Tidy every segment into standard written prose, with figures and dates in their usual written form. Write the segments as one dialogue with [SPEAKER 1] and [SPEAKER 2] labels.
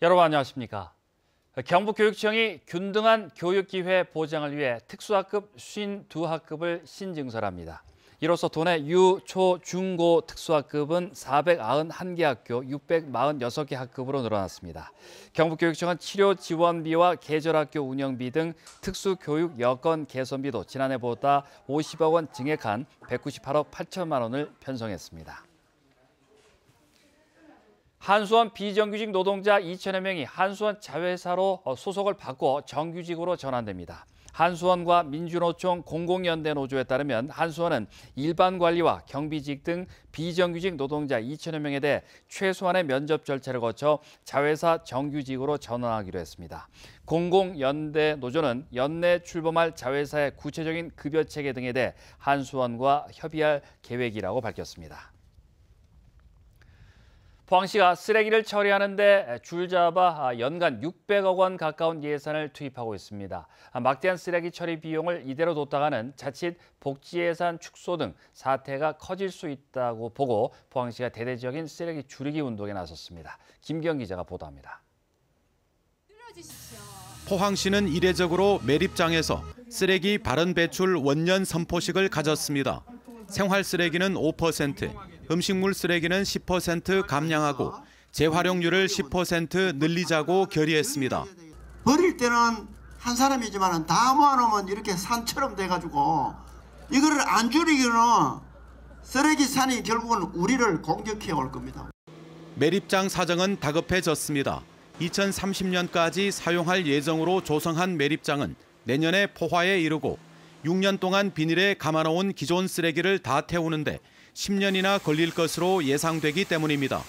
[SPEAKER 1] 여러분 안녕하십니까? 경북교육청이 균등한 교육기회 보장을 위해 특수학급 52학급을 신증설합니다. 이로써 도내 유, 초, 중, 고 특수학급은 491개 학교 646개 학급으로 늘어났습니다. 경북교육청은 치료 지원비와 계절학교 운영비 등 특수교육 여건 개선비도 지난해보다 50억 원 증액한 198억 8천만 원을 편성했습니다. 한수원 비정규직 노동자 2천여 명이 한수원 자회사로 소속을 바꿔 정규직으로 전환됩니다. 한수원과 민주노총 공공연대노조에 따르면 한수원은 일반 관리와 경비직 등 비정규직 노동자 2천여 명에 대해 최소한의 면접 절차를 거쳐 자회사 정규직으로 전환하기로 했습니다. 공공연대노조는 연내 출범할 자회사의 구체적인 급여 체계 등에 대해 한수원과 협의할 계획이라고 밝혔습니다. 포항시가 쓰레기를 처리하는 데 줄잡아 연간 600억 원 가까운 예산을 투입하고 있습니다. 막대한 쓰레기 처리 비용을 이대로 뒀다가는 자칫 복지 예산 축소 등 사태가 커질 수 있다고 보고 포항시가 대대적인 쓰레기 줄이기 운동에 나섰습니다. 김기영 기자가 보도합니다.
[SPEAKER 2] 포항시는 이례적으로 매립장에서 쓰레기 발언 배출 원년 선포식을 가졌습니다. 생활 쓰레기는 5%, 음식물 쓰레기는 10% 감량하고 재활용률을 10% 늘리자고 결의했습니다.
[SPEAKER 3] 버릴 때는 한 사람이지만 다 모아놓으면 이렇게 산처럼 돼가지고 이거를 안 줄이기는 쓰레기 산이 결국은 우리를 공격해 올 겁니다.
[SPEAKER 2] 매립장 사정은 다급해졌습니다. 2030년까지 사용할 예정으로 조성한 매립장은 내년에 포화에 이르고 6년 동안 비닐에 감아놓은 기존 쓰레기를 다 태우는데 10년이나 걸릴 것으로 예상되기 때문입니다.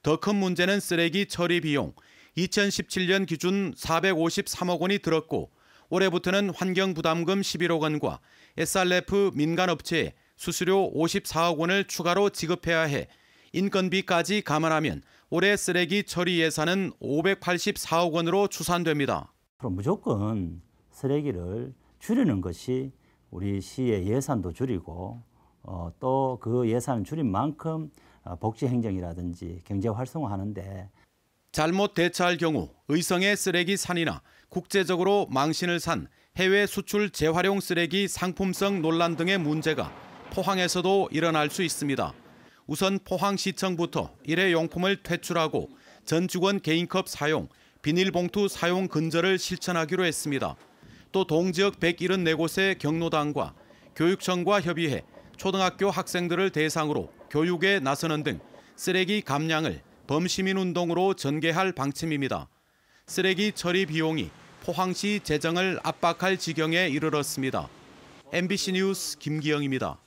[SPEAKER 2] 더 큰 문제는 쓰레기 처리 비용. 2017년 기준 453억 원이 들었고 올해부터는 환경부담금 11억 원과 SRF 민간업체에 수수료 54억 원을 추가로 지급해야 해 인건비까지 감안하면 올해 쓰레기 처리 예산은 584억 원으로 추산됩니다.
[SPEAKER 4] 무조건 쓰레기를 줄이는 것이 우리 시의 예산도 줄이고 또 그 예산을 줄인 만큼 복지 행정이라든지 경제 활성화하는데
[SPEAKER 2] 잘못 대처할 경우 의성의 쓰레기 산이나 국제적으로 망신을 산 해외 수출 재활용 쓰레기 상품성 논란 등의 문제가 포항에서도 일어날 수 있습니다. 우선 포항시청부터 일회용품을 퇴출하고 전 직원 개인컵 사용, 비닐봉투 사용 근절을 실천하기로 했습니다. 또 동지역 174곳의 경로당과 교육청과 협의해 초등학교 학생들을 대상으로 교육에 나서는 등 쓰레기 감량을 범시민운동으로 전개할 방침입니다. 쓰레기 처리 비용이 포항시 재정을 압박할 지경에 이르렀습니다. MBC 뉴스 김기영입니다.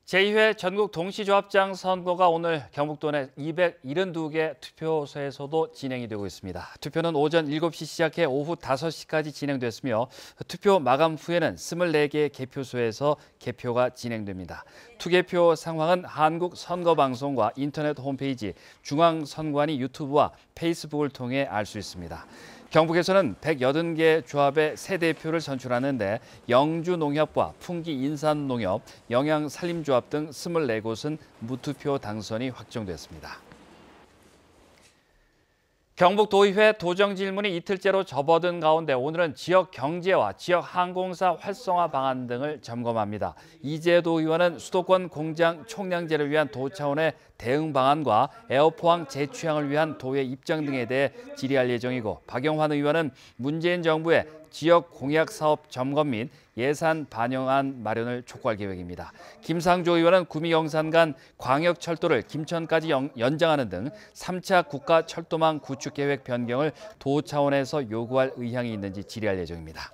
[SPEAKER 1] 제2회 전국 동시조합장 선거가 오늘 경북도 내 272개 투표소에서도 진행이 되고 있습니다. 투표는 오전 7시 시작해 오후 5시까지 진행됐으며 투표 마감 후에는 24개 개표소에서 개표가 진행됩니다. 투개표 상황은 한국선거방송과 인터넷 홈페이지, 중앙선관위 유튜브와 페이스북을 통해 알 수 있습니다. 경북에서는 180개 조합의 새 대표를 선출하는데 영주농협과 풍기인산농협, 영양산림조합 등 24곳은 무투표 당선이 확정됐습니다. 경북도의회 도정질문이 이틀째로 접어든 가운데 오늘은 지역 경제와 지역 항공사 활성화 방안 등을 점검합니다. 이재도 의원은 수도권 공장 총량제를 위한 도 차원의 대응 방안과 에어포항 재취항을 위한 도의 입장 등에 대해 질의할 예정이고 박영환 의원은 문재인 정부의 지역 공약 사업 점검 및 예산 반영안 마련을 촉구할 계획입니다. 김상조 의원은 구미영산 간 광역철도를 김천까지 연장하는 등 3차 국가철도망 구축 계획 변경을 도 차원에서 요구할 의향이 있는지 질의할 예정입니다.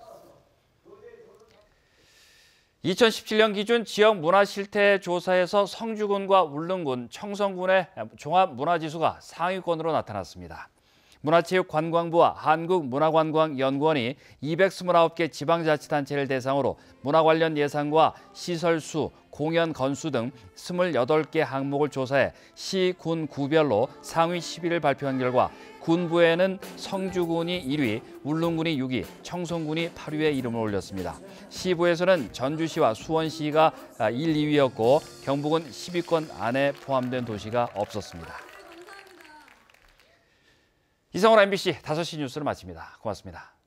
[SPEAKER 1] 2017년 기준 지역 문화 실태 조사에서 성주군과 울릉군, 청성군의 종합 문화지수가 상위권으로 나타났습니다. 문화체육관광부와 한국문화관광연구원이 229개 지방자치단체를 대상으로 문화 관련 예산과 시설수, 공연 건수 등 28개 항목을 조사해 시, 군, 구별로 상위 10위를 발표한 결과 군부에는 성주군이 1위, 울릉군이 6위, 청송군이 8위에 이름을 올렸습니다. 시부에서는 전주시와 수원시가 1, 2위였고 경북은 10위권 안에 포함된 도시가 없었습니다. 이상으로 MBC 5시 뉴스를 마칩니다. 고맙습니다.